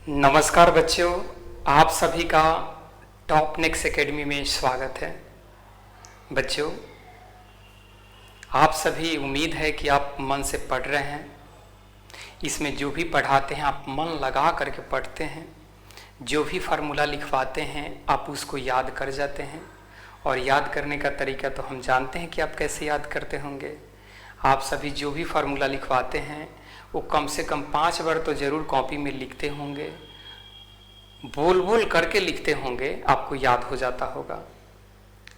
नमस्कार बच्चों, आप सभी का टॉप नेक्स्ट एकेडमी में स्वागत है। बच्चों, आप सभी उम्मीद है कि आप मन से पढ़ रहे हैं। इसमें जो भी पढ़ाते हैं आप मन लगा करके पढ़ते हैं। जो भी फार्मूला लिखवाते हैं आप उसको याद कर जाते हैं। और याद करने का तरीका तो हम जानते हैं कि आप कैसे याद करते होंगे। आप सभी जो भी फार्मूला लिखवाते हैं वो कम से कम 5 बार तो ज़रूर कॉपी में लिखते होंगे, बोल बोल करके लिखते होंगे, आपको याद हो जाता होगा।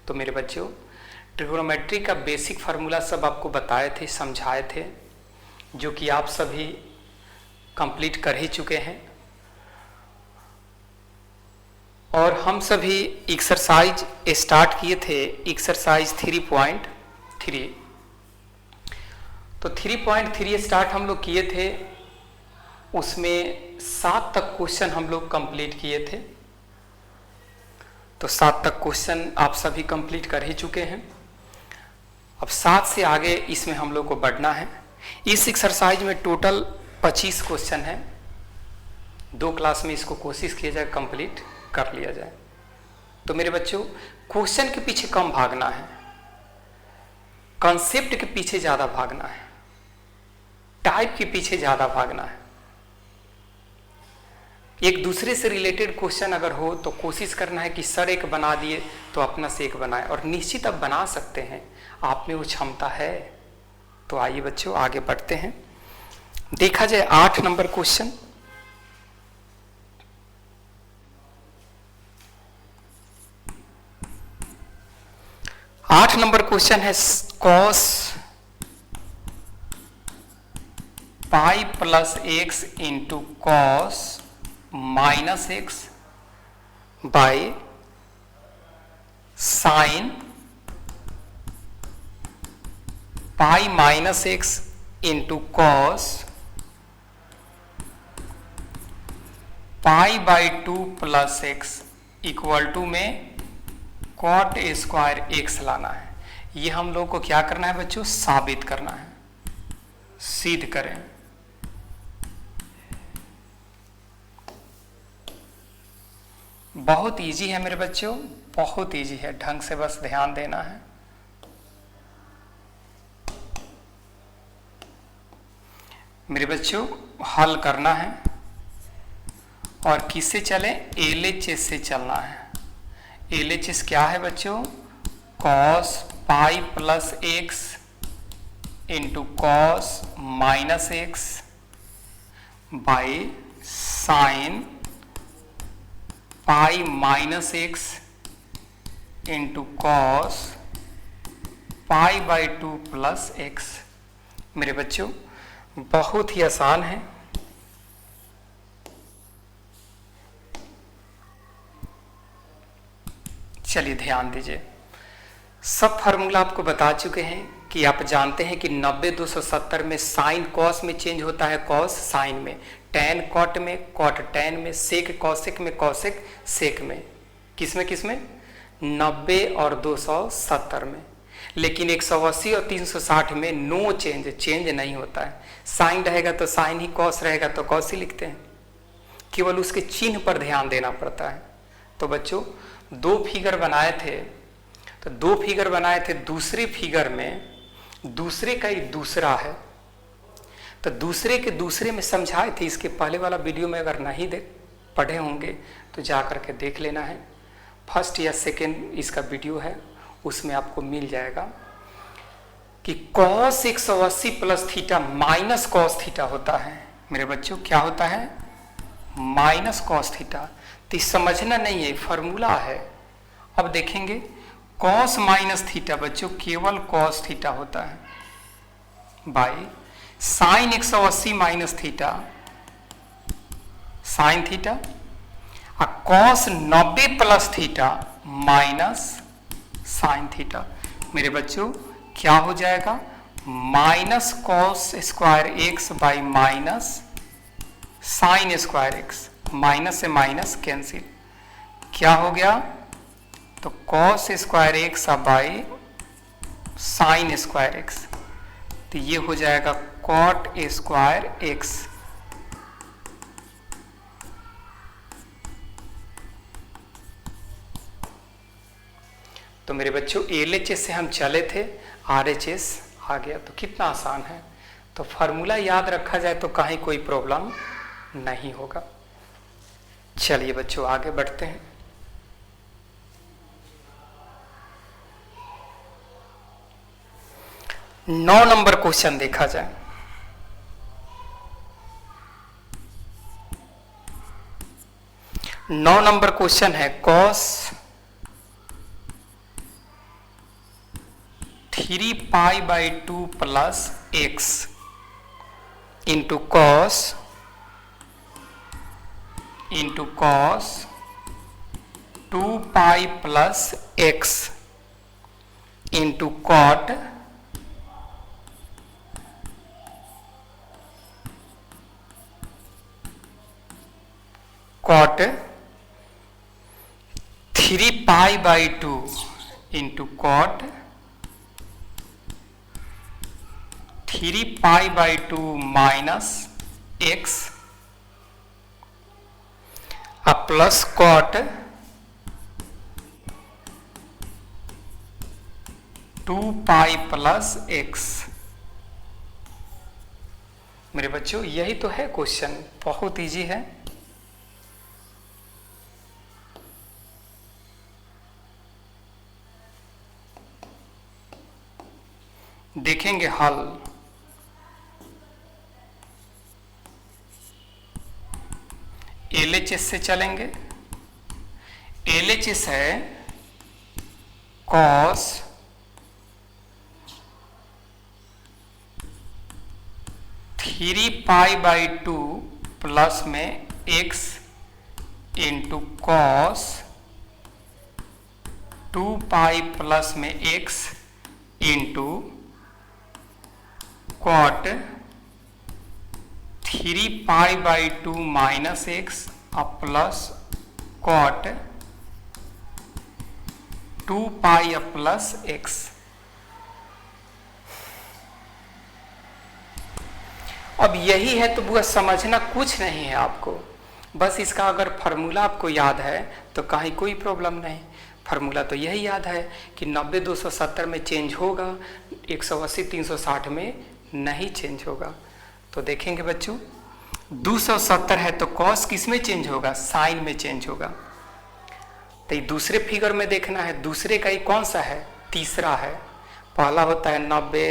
तो मेरे बच्चों, ट्रिग्नोमेट्री का बेसिक फार्मूला सब आपको बताए थे, समझाए थे, जो कि आप सभी कंप्लीट कर ही चुके हैं। और हम सभी एक्सरसाइज स्टार्ट किए थे, एक्सरसाइज 3.3। तो 3.3 स्टार्ट हम लोग किए थे, उसमें 7 तक क्वेश्चन हम लोग कंप्लीट किए थे। तो 7 तक क्वेश्चन आप सभी कंप्लीट कर ही चुके हैं। अब 7 से आगे इसमें हम लोग को बढ़ना है। इस एक्सरसाइज में टोटल 25 क्वेश्चन है। 2 क्लास में इसको कोशिश किया जाए कंप्लीट कर लिया जाए। तो मेरे बच्चों, क्वेश्चन के पीछे कम भागना है, कंसेप्ट के पीछे ज़्यादा भागना है, टाइप के पीछे ज़्यादा भागना है। एक दूसरे से रिलेटेड क्वेश्चन अगर हो तो कोशिश करना है कि सर एक बना दिए तो अपना से एक बनाए, और निश्चित आप बना सकते हैं, आप में वो क्षमता है। तो आइए बच्चों आगे बढ़ते हैं। देखा जाए 8 नंबर क्वेश्चन। आठ नंबर क्वेश्चन है cos pi plus x into cos minus x by sine pi minus x into cos pi by 2 plus x equal to में कॉट स्क्वायर एक्स लाना है। ये हम लोग को क्या करना है बच्चों? साबित करना है, सिद्ध करें। बहुत इजी है मेरे बच्चों, बहुत इजी है, ढंग से बस ध्यान देना है। मेरे बच्चों, हल करना है और किससे चलें? एलएचएस से चलना है। एलएचएस क्या है बच्चों? Cos pi plus x into cos minus x by sine pi minus x into cos pi by 2 plus x. मेरे बच्चों, बहुत ही आसान है। चलिए ध्यान दीजिए। सब फार्मूला आपको बता चुके हैं कि आप जानते हैं कि 90-270 में साइन कॉस में चेंज होता है, कॉस साइन में, टैन कॉट में, कॉट टैन में, सेक कॉसेक में, कॉसेक सेक में। किसमें किसमें? 90 और 270 में। लेकिन 180 और 360 में नो चेंज, चेंज नहीं होता है। साइन रहेगा तो साइन ही, कॉस रहेगा तो कॉस ही लिखते हैं, केवल उसके चिन्ह पर ध्यान देना पड़ता है। तो बच्चों, 2 फिगर बनाए थे, तो 2 फिगर बनाए थे। दूसरे फिगर में दूसरे का ही दूसरा है, तो दूसरे के दूसरे में समझाए थे। इसके पहले वाला वीडियो में अगर नहीं पढ़े होंगे तो जा करके देख लेना है। फर्स्ट या सेकेंड इसका वीडियो है, उसमें आपको मिल जाएगा कि cos 180 plus theta minus cos theta होता है। मेरे बच्चों, क्या होता है? Minus cos theta. तो समझना नहीं है, फॉर्मूला है। अब देखेंगे कॉस माइनस थीटा बच्चों केवल कॉस थीटा होता है, by sine 180 minus theta sine theta, और cos 90 plus theta minus sine theta. मेरे बच्चों, क्या हो जाएगा? Minus cos square x by minus sine square x. Minus से माइनस कैंसिल, क्या हो गया? तो cos square x by sine square x. तो ये हो जाएगा कॉट स्क्वायर एक्स। तो मेरे बच्चों LHS से हम चले थे, RHS आ गया, तो कितना आसान है। तो फार्मूला याद रखा जाए तो कहीं कोई प्रॉब्लम नहीं होगा। चलिए बच्चों आगे बढ़ते हैं। नौ नंबर क्वेश्चन देखा जाए। नौ नंबर क्वेश्चन है cos 3π/2 plus x into cos 2π plus x into cot 3π/2 into cot 3π/2 minus x plus cot 2π plus x। मेरे बच्चों यही तो है क्वेश्चन, बहुत इजी है। देखेंगे हल। LHS से चलेंगे। LHS है cos 3π/2 प्लस में x इंटू cos 2π प्लस में x into cot 3π/2 minus x plus cot 2π plus x। अब यही है तो बुआ समझना कुछ नहीं है आपको, बस इसका अगर फार्मूला आपको याद है तो कहीं कोई प्रॉब्लम नहीं। फार्मूला तो यही याद है कि 90 270 में चेंज होगा, 180 360 में नहीं चेंज होगा। तो देखेंगे बच्चों 270 है तो कॉस किस में चेंज होगा, साइन में चेंज होगा। तो ये दूसरे फिगर में देखना है, दूसरे का ही कौन सा है, तीसरा है। पहला होता है 90,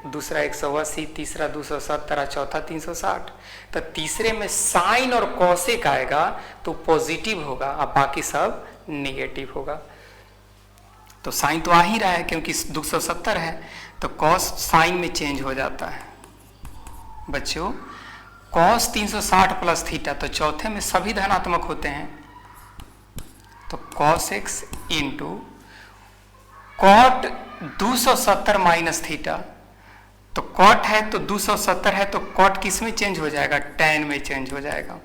दूसरा 180, तीसरा 270, चौथा 360। तो तीसरे में साइन और कॉसेक आएगा तो पॉजिटिव होगा और बाकी सब निगेटिव होगा। तो साइन तो आ ही रहा है क्योंकि 270 है, तो कॉस साइन में चेंज हो जाता है। बच्चों कॉस 360 प्लस थीटा, तो चौथे में सभी धनात्मक होते हैं, तो cos x into cot 270 minus theta. तो कॉट है तो 270 है तो कॉट किस में चेंज हो जाएगा, tan में चेंज हो जाएगा।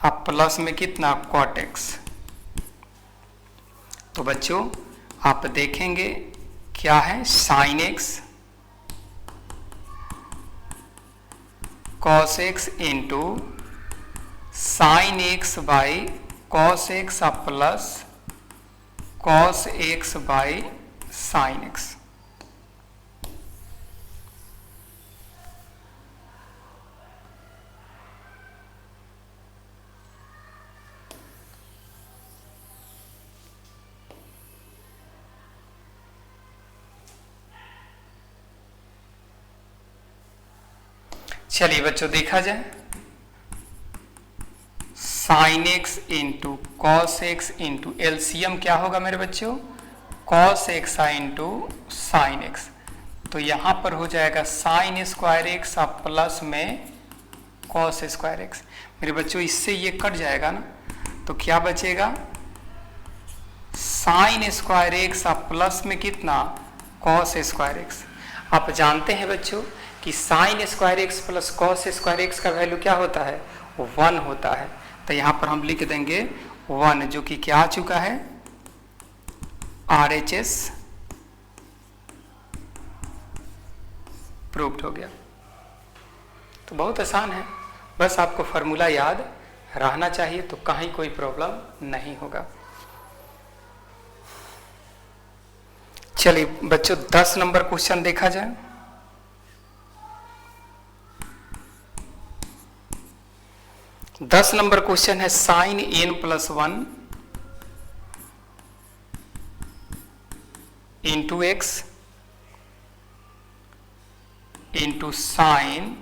अब प्लस में कितना, कॉट एक्स। तो बच्चों आप देखेंगे क्या है, sine x cos x into sine x by cos x plus cos x by sine x. चलिए बच्चों देखा जाए, sine x into cos x into LCM क्या होगा मेरे बच्चों, cos x into sine x. तो यहां पर हो जाएगा साइन स्क्वायर एक्स प्लस में कॉस स्क्वायर एक्स। मेरे बच्चों इससे ये कट जाएगा ना, तो क्या बचेगा, साइन स्क्वायर एक्स प्लस में कितना, कॉस स्क्वायर एक्स। आप जानते हैं बच्चों कि sign square x plus cos square x का वैल्यू क्या होता है, 1 होता है। तो यहां पर हम लिख देंगे 1, जो कि क्या आ चुका है, RHS प्रूव्ड हो गया। तो बहुत आसान है, बस आपको फार्मूला याद रहना चाहिए तो कहीं कोई प्रॉब्लम नहीं होगा। चलिए बच्चों 10 नंबर क्वेश्चन देखा जाए। दस नंबर क्वेश्चन है sine n+1 into x into sine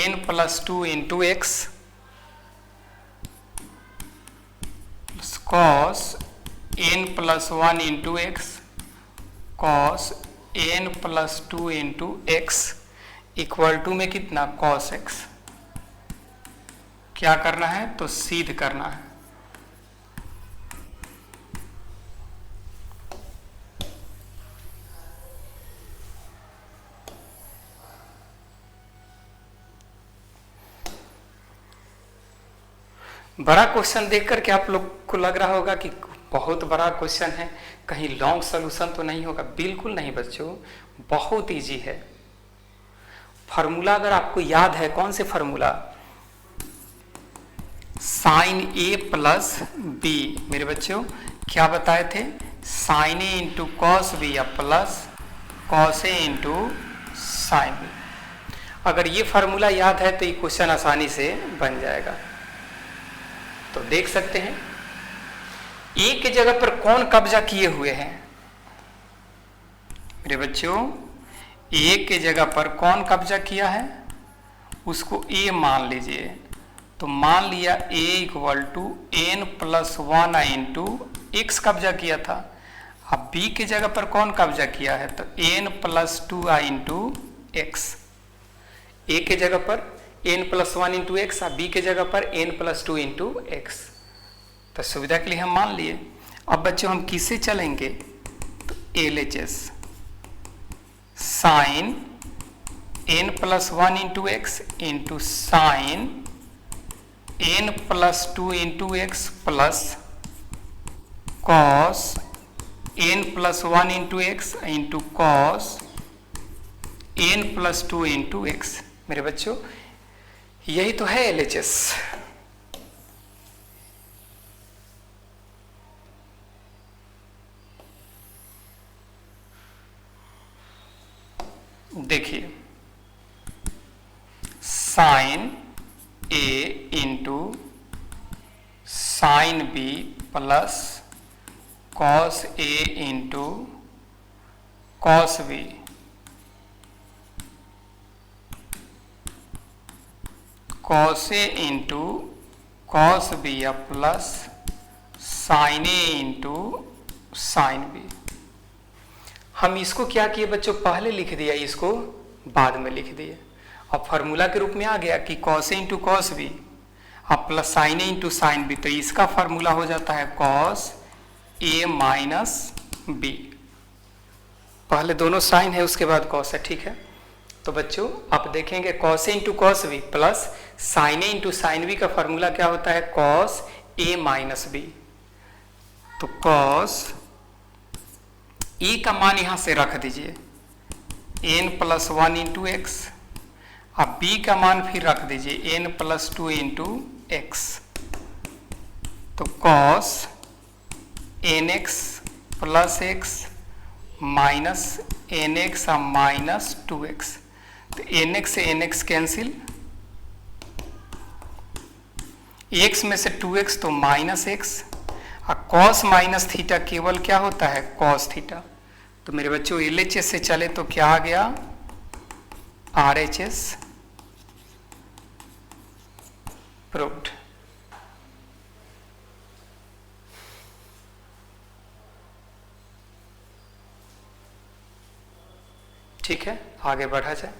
n+2 into x cos n+1 into x cos n+2 into x equal to में कितना कॉस एक्स। क्या करना है तो सिद्ध करना है। बड़ा क्वेश्चन देख करके आप लोग को लग रहा होगा कि बहुत बड़ा क्वेश्चन है, कहीं लॉन्ग सॉल्यूशन तो नहीं होगा। बिल्कुल नहीं बच्चों, बहुत इजी है। फार्मूला अगर आपको याद है, कौन से formula, sign a plus B. मेरे बच्चों क्या बताए थे, sign A into cos B या plus cos A into sine B. अगर ये फार्मूला याद है तो ये क्वेश्चन आसानी से बन जाएगा। तो देख सकते हैं ए के जगह पर कौन कब्जा किए हुए हैं। मेरे बच्चों ए के जगह पर कौन कब्जा किया है, उसको ए मान लीजिए। तो मान लिया a equal to n+1 into x कब्जा किया था। अब b के जगह पर कौन कब्जा किया है, तो n+2 इंटू एक्स। a के जगह पर n+1 इंटू एक्स, b के जगह पर n+2 इंटू एक्स। तो सुविधा के लिए हम मान लिए। अब बच्चों हम किससे चलेंगे, तो LHS sine n+1 into x into sine n+2 into x plus cos n+1 into x into cos n+2 into x. मेरे बच्चों यही तो है LHS। देखिए sine A into sine B plus cos A into cos B cos A into cos B या plus sine A into sine B. हम इसको क्या किए बच्चों, पहले लिख दिया, इसको बाद में लिख दिए। अब फार्मूला के रूप में आ गया कि cos A into cos B अब plus sine A into sine B. तो इसका फार्मूला हो जाता है कॉस ए माइनस बी। पहले दोनों साइन है, उसके बाद कॉस है, ठीक है। तो बच्चों आप देखेंगे cos A into cos B plus sine A into sine B का फार्मूला क्या होता है, कॉस ए माइनस बी। तो कॉस ए का मान यहां से रख दीजिए n+1 इंटू एक्स। अब b का मान फिर रख दीजिए n+2 इंटू एक्स। तो cos nx plus x minus nx minus 2x। तो nx से nx कैंसिल, x में से 2x तो माइनस एक्स। और cos माइनस थीटा केवल क्या होता है, cos थीटा। तो मेरे बच्चों LHS से चले तो क्या आ गया, RHS प्रूव्ड। ठीक है, आगे बढ़ा जाए।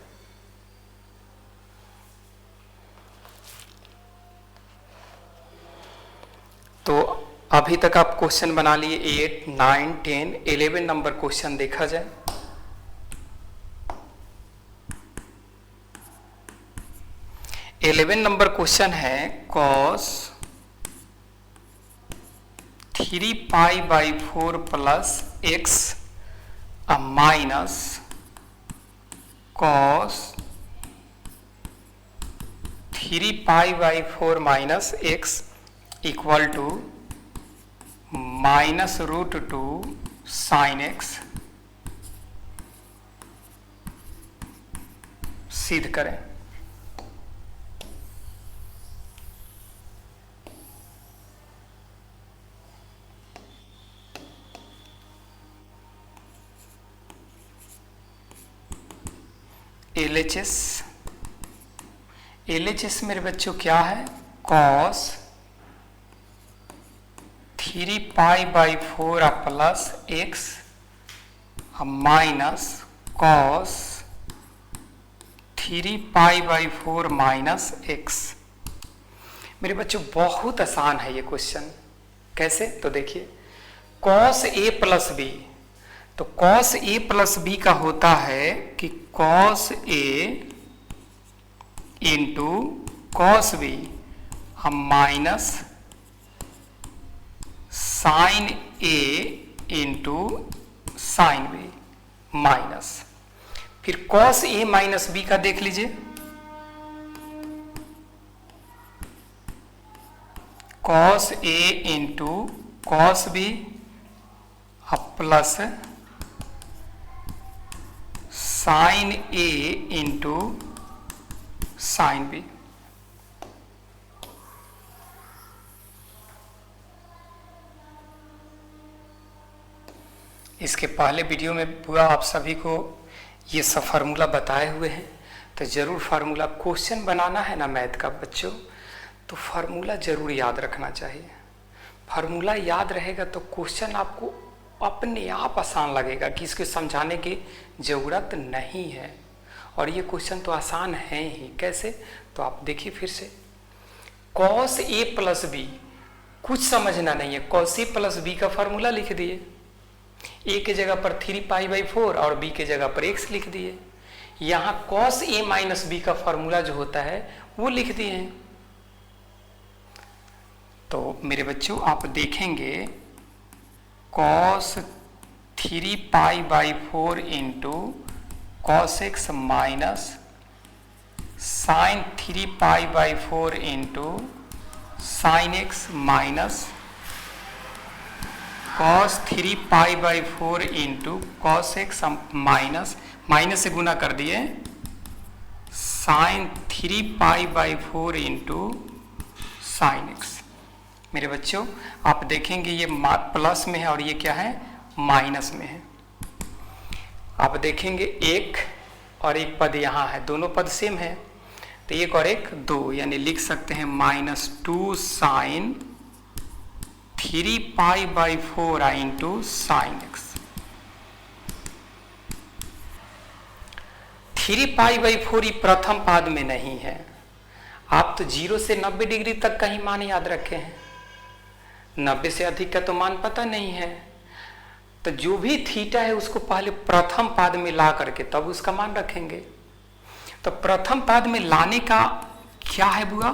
तो अभी तक आप क्वेश्चन बना लिए 8, 9, 10, 11 नंबर क्वेश्चन देखा जाए। इलेवन नंबर क्वेश्चन है cos 3π/4 plus x minus cos 3π/4 minus x equal to -√2 sin x सिद्ध करें। LHS मेरे बच्चों क्या है? cos 3π/4 plus x minus cos 3π/4 minus x। मेरे बच्चों बहुत आसान है ये क्वेश्चन। कैसे? तो देखिए cos a प्लस b, तो cos a प्लस b का होता है कि cos a into cos b हम minus sine a into sine b minus, फिर cos a माइनस b का देख लीजिए, cos a into cos b plus sine a into sine b। इसके पहले वीडियो में पूरा आप सभी को ये सब फार्मूला बताए हुए हैं, तो ज़रूर फार्मूला क्वेश्चन बनाना है ना मैथ का बच्चों, तो फार्मूला ज़रूर याद रखना चाहिए। फार्मूला याद रहेगा तो क्वेश्चन आपको अपने आप आसान लगेगा कि इसको समझाने की ज़रूरत नहीं है। और ये क्वेश्चन तो आसान है ही। कैसे? तो आप देखिए फिर से, cos a प्लस b कुछ समझना नहीं है, cos a प्लस b का फार्मूला लिख दिए, a के जगह पर 3π/4 और b के जगह पर x लिख दिए। यहाँ cos a माइनस b का फार्मूला जो होता है वो लिख दिए हैं। तो मेरे बच्चों आप देखेंगे cos 3π/4 into cos x minus sine 3π/4 into साइन x minus cos 3π/4 into cos x minus minus से गुना कर दिए साइन 3π/4 इंटू साइन x। मेरे बच्चों आप देखेंगे ये प्लस में है और ये क्या है? माइनस में है। आप देखेंगे एक और एक पद यहाँ है, दोनों पद सेम है, तो एक और एक दो, यानी लिख सकते हैं -2 साइन 3π/4 इंटू साइन x। 3π/4 प्रथम पाद में नहीं है। आप तो 0 से 90 डिग्री तक का ही मान याद रखे हैं, 90 से अधिक का तो मान पता नहीं है। तो जो भी थीटा है उसको पहले प्रथम पाद में ला करके तब उसका मान रखेंगे। तो प्रथम पाद में लाने का क्या है बुआ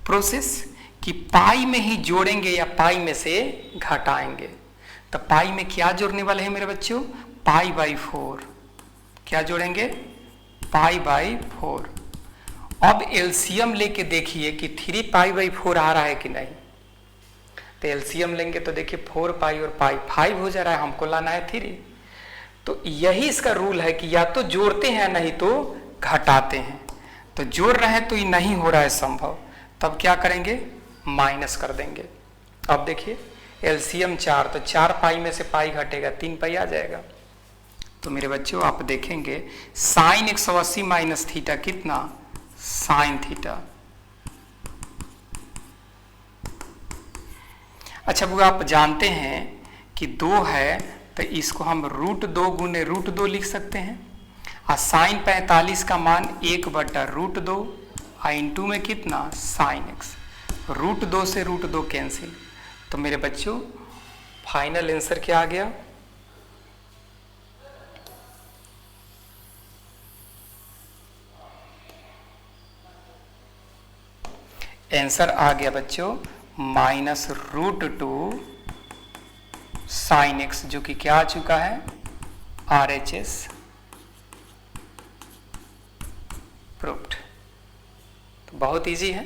प्रोसेस, कि पाई में ही जोड़ेंगे या पाई में से घटाएंगे। तो पाई में क्या जोड़ने वाले हैं मेरे बच्चों? π/4। क्या जोड़ेंगे? π/4। अब एलसीएम लेके देखिए कि 3π/4 आ रहा है कि नहीं। तो एलसीएम लेंगे तो देखिए 4π और पाई 5 हो जा रहा है, हमको लाना है 3। तो यही इसका रूल है कि या तो जोड़ते हैं नहीं तो घटाते हैं। तो जोड़ रहे हैं तो ये नहीं हो रहा है संभव, तब क्या करेंगे? माइनस कर देंगे। अब देखिए एलसीएम 4, तो 4π में से पाई घटेगा 3π आ जाएगा। तो मेरे बच्चों आप देखेंगे साइन 180 माइनस थीटा कितना? Sine theta. अच्छा बुआ आप जानते हैं कि 2 है तो इसको हम √2 गुने √2 लिख सकते हैं, और साइन 45 का मान 1/√2 और इंटू में कितना? Sign x। √2 से √2 कैंसिल। तो मेरे बच्चों फाइनल आंसर क्या आ गया? आंसर आ गया बच्चों -√2 साइन x, जो कि क्या आ चुका है? RHS proved. तो बहुत इजी है।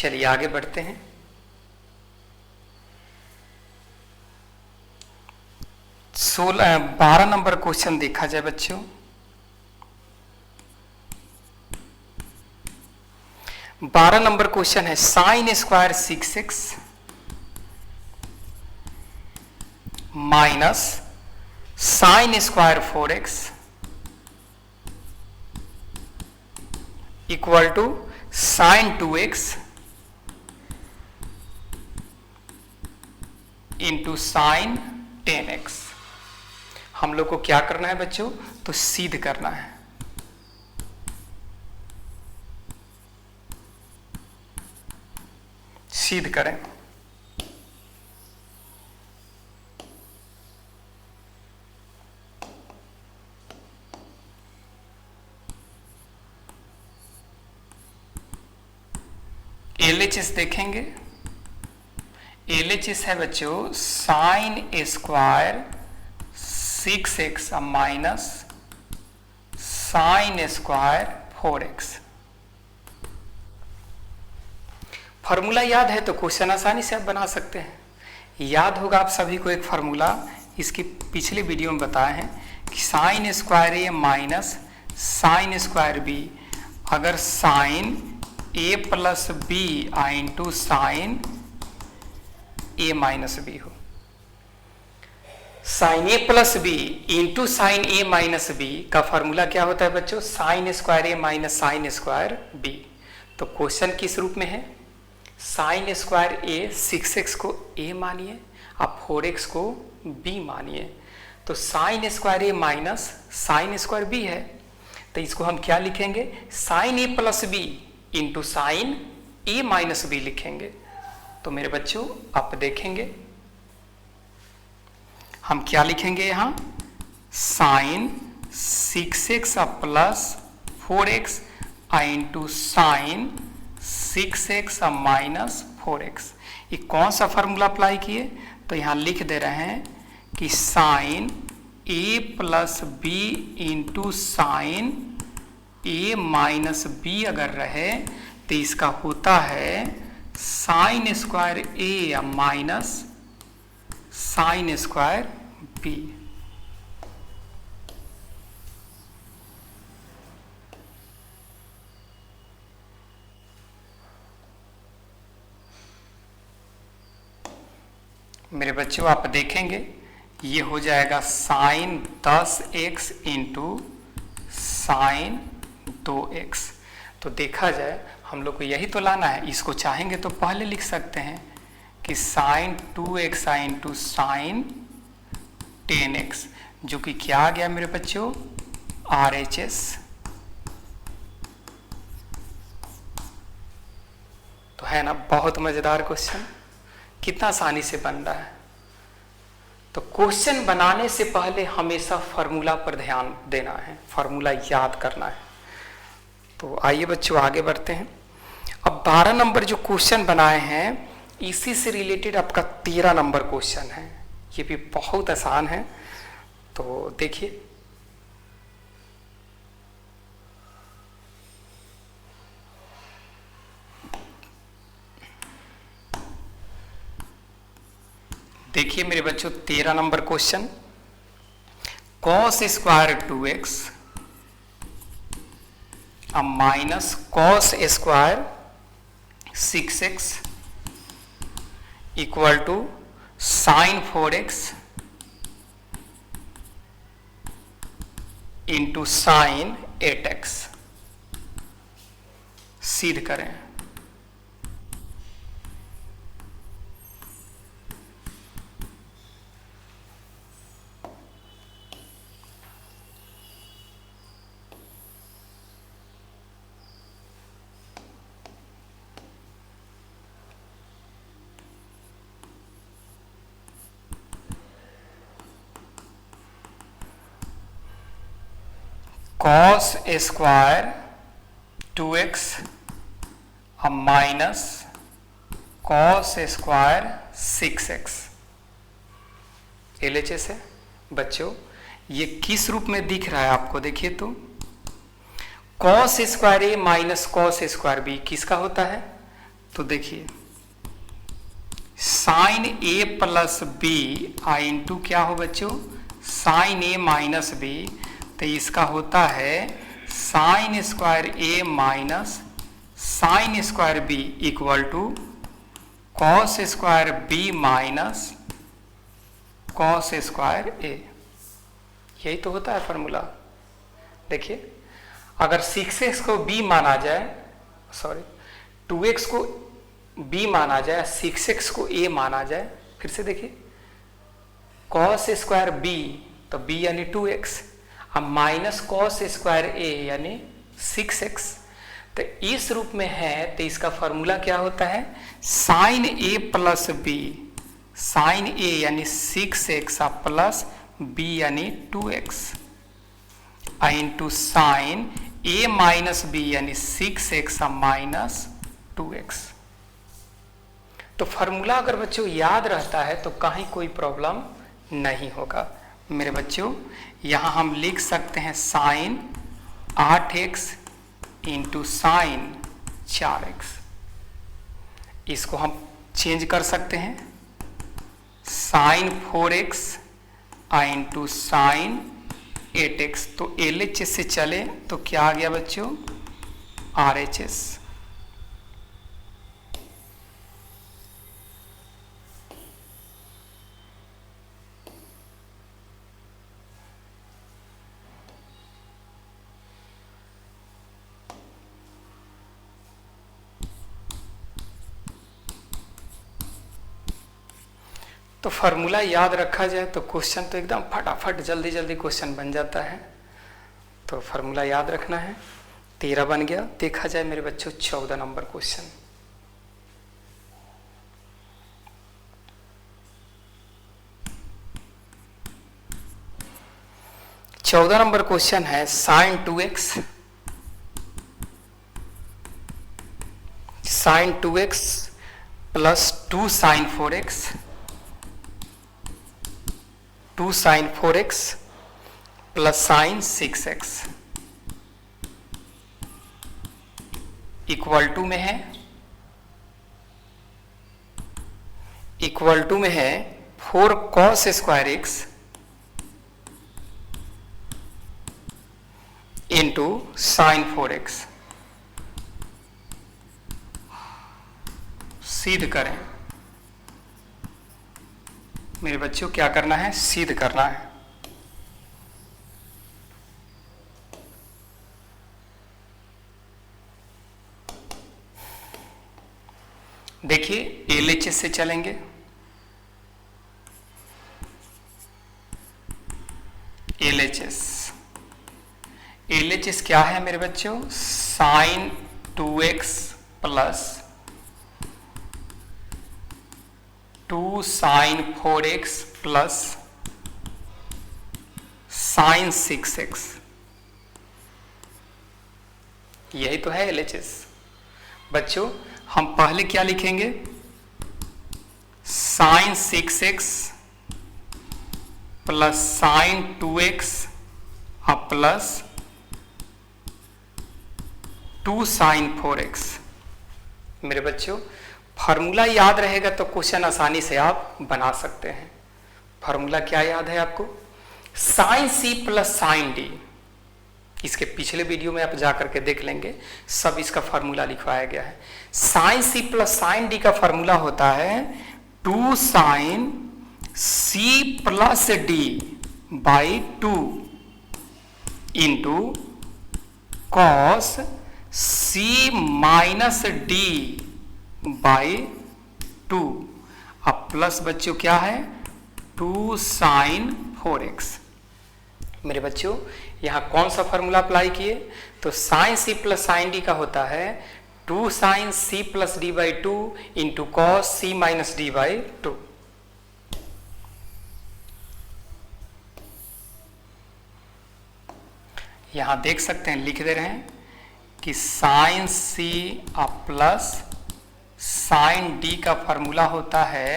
चलिए आगे बढ़ते हैं। 12 नंबर क्वेश्चन देखा जाए बच्चों। 12 नंबर क्वेश्चन है sine square 6x minus sine square 4x equal to sine 2x into sine 10x। हम लोग को क्या करना है बच्चों? तो सिद्ध करना है। सिद्ध करें। एलएचएस देखेंगे। एलएचएस है बच्चों sign square 6x minus sine square 4x। Formula याद है तो क्वेश्चन आसानी से आप बना सकते हैं। याद होगा आप सभी को एक फार्मूला, इसकी पिछले वीडियो में बताए हैं कि साइन स्क्वायर ए माइनस साइन स्क्वायर बी, अगर sign a plus b into sign A minus B हो, sign a plus b into sign A minus B का फॉर्मूला क्या होता है बच्चों? साइन स्क्वायर ए माइनस साइन स्क्वायर बी। तो question किस रूप में है? साइन स्क्वायर ए 6x को a मानिए, आप 4x को b मानिए। तो साइन स्क्वायर ए माइनस साइन स्क्वायर b है, तो इसको हम क्या लिखेंगे? Sign a plus b into sign A minus B लिखेंगे। तो मेरे बच्चों आप देखेंगे हम क्या लिखेंगे यहाँ? Sine 6x plus 4x into sine 6x minus 4x। ये कौन सा फॉर्मूला अप्लाई किए? तो यहाँ लिख दे रहे हैं कि sine a plus b into sine a minus b अगर रहे तो इसका होता है sine square a minus sine square b। मेरे बच्चों आप देखेंगे ये हो जाएगा sign 10x into sine 2x। तो देखा जाए हम लोग को यही तो लाना है। इसको चाहेंगे तो पहले लिख सकते हैं कि sign 2x into sine 10x, जो कि क्या आ गया मेरे बच्चों? RHS। तो है ना बहुत मजेदार क्वेश्चन, कितना आसानी से बन रहा है। तो क्वेश्चन बनाने से पहले हमेशा फॉर्मूला पर ध्यान देना है, फॉर्मूला याद करना है। तो आइए बच्चों आगे बढ़ते हैं। अब 12 नंबर जो क्वेश्चन बनाए हैं इसी से रिलेटेड आपका 13 नंबर क्वेश्चन है। ये भी बहुत आसान है, तो देखिए। देखिए मेरे बच्चों 13 number question, cos square 2x minus cos square 6x equal to sine 4x into sine 8x। सिद्ध करें। Cos square 2x minus cos square 6x। LHS है बच्चों। ये किस रूप में दिख रहा है आपको? देखिए तो कॉस स्क्वायर ए माइनस कॉस स्क्वायर बी किसका होता है? तो देखिए साइन ए प्लस बी आई इंटू क्या हो बच्चों, साइन ए माइनस बी, तो इसका होता है sine square A minus sine square B equal to cos square B minus cos square A. यही तो होता है फॉर्मूला। देखिए अगर 6x को b माना जाए, सॉरी 2x को b माना जाए, 6x को a माना जाए, फिर से देखिए cos स्क्वायर b तो b यानी 2x, अब माइनस कॉस स्क्वायर a यानी 6x, तो इस रूप में है तो इसका फॉर्मूला क्या होता है, sine a plus B, sine a यानी 6x प्लस b यानी 2x into sine a minus B यानी 6x माइनस 2x। तो फॉर्मूला अगर बच्चों याद रहता है तो कहीं कोई प्रॉब्लम नहीं होगा। मेरे बच्चों यहाँ हम लिख सकते हैं sign 8x into sine 4x, इसको हम चेंज कर सकते हैं sign 4x into sine 8x, तो LHS से चले तो क्या आ गया बच्चों, RHS। तो फार्मूला याद रखा जाए तो क्वेश्चन तो एकदम फटाफट जल्दी जल्दी क्वेश्चन बन जाता है। तो फार्मूला याद रखना है। 13 बन गया। देखा जाए मेरे बच्चों 14 नंबर क्वेश्चन। चौदह नंबर क्वेश्चन है sine 2x, sine 2x plus 2 sine 4x, 2 sine 4x plus sine 6x equal to में है, इक्वल टू में है 4 cos square x into sine 4x। सिद्ध करें मेरे बच्चों, क्या करना है, सिद्ध करना है। देखिए LHS से चलेंगे। LHS क्या है मेरे बच्चों, sine 2x plus 2 sine 4x plus sine 6x, यही तो है LHS। बच्चों हम पहले क्या लिखेंगे, sine 6x plus sine 2x plus 2 sine 4x। मेरे बच्चों फार्मूला याद रहेगा तो क्वेश्चन आसानी से आप बना सकते हैं। फार्मूला क्या याद है आपको, sine c plus sine d। इसके पिछले वीडियो में आप जा करके देख लेंगे, सब इसका फार्मूला लिखवाया गया है। Sine c plus sine d का फार्मूला होता है 2 sine c plus d by 2 into cos c minus d by 2। अब प्लस बच्चों क्या है, 2 साइन 4x। मेरे बच्चों यहां कौन सा फॉर्मूला अप्लाई किए, तो sine c plus sine d का होता है 2 sine c plus d by 2 into cos c minus d by 2। यहां देख सकते हैं, लिख दे रहे हैं कि sine c plus sine d का फॉर्मूला होता है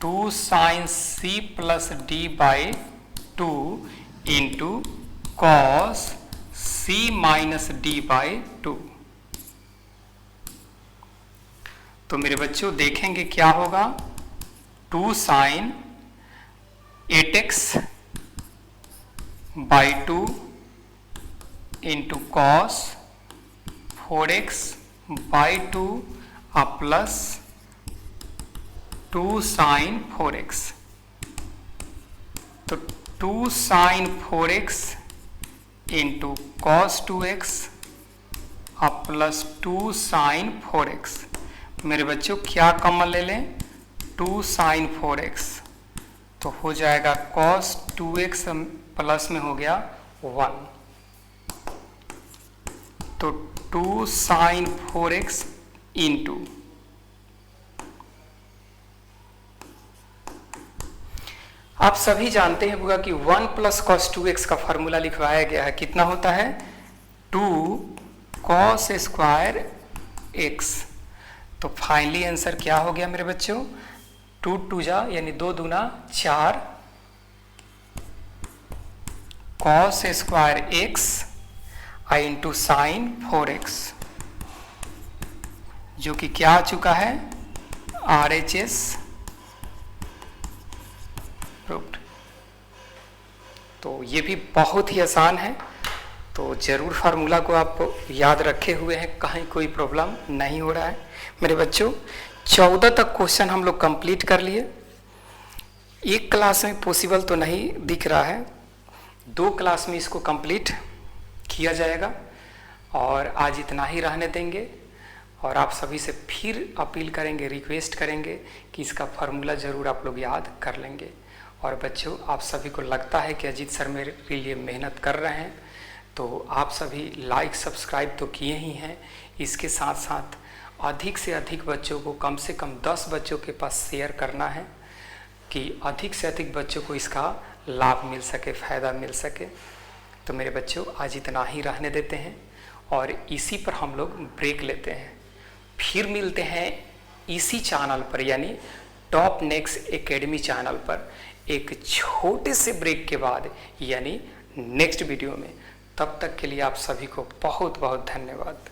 2 sine c plus d by 2 into cos c minus d by 2। तो मेरे बच्चों देखेंगे क्या होगा, 2 sin 8x by 2 into cos 4x by 2 plus 2 sin 4x। तो 2 sin 4x into cos 2x plus 2 sin 4x। मेरे बच्चों क्या कॉमन ले लें, 2 sin 4x, तो हो जाएगा cos 2x प्लस में हो गया 1, तो 2 sin 4x इंटू आप सभी जानते हैं होगा कि 1 प्लस कॉस 2x का फॉर्मूला लिखवाया गया है, कितना होता है 2 cos स्क्वायर x। तो फाइनली आंसर क्या हो गया मेरे बच्चों, 2 2 जा यानी 2 दूना 4 cos square x into sine 4x, जो कि क्या आ चुका है RHS प्रूव्ड। तो ये भी बहुत ही आसान है, तो जरूर फार्मूला को आप याद रखे हुए हैं, कहीं कोई प्रॉब्लम नहीं हो रहा है। मेरे बच्चों 14 तक क्वेश्चन हम लोग कंप्लीट कर लिए। एक क्लास में पॉसिबल तो नहीं दिख रहा है, 2 क्लास में इसको कंप्लीट किया जाएगा और आज इतना ही रहने देंगे। और आप सभी से फिर अपील करेंगे, रिक्वेस्ट करेंगे कि इसका फार्मूला ज़रूर आप लोग याद कर लेंगे। और बच्चों आप सभी को लगता है कि अजीत सर मेरे लिए मेहनत कर रहे हैं, तो आप सभी लाइक सब्सक्राइब तो किए ही हैं, इसके साथ साथ अधिक से अधिक बच्चों को, कम से कम 10 बच्चों के पास शेयर करना है कि अधिक से अधिक बच्चों को इसका लाभ मिल सके, फ़ायदा मिल सके। तो मेरे बच्चों आज इतना ही रहने देते हैं और इसी पर हम लोग ब्रेक लेते हैं, फिर मिलते हैं इसी चैनल पर यानी टॉप नेक्स्ट एकेडमी चैनल पर एक छोटे से ब्रेक के बाद यानी नेक्स्ट वीडियो में। तब तक के लिए आप सभी को बहुत बहुत धन्यवाद।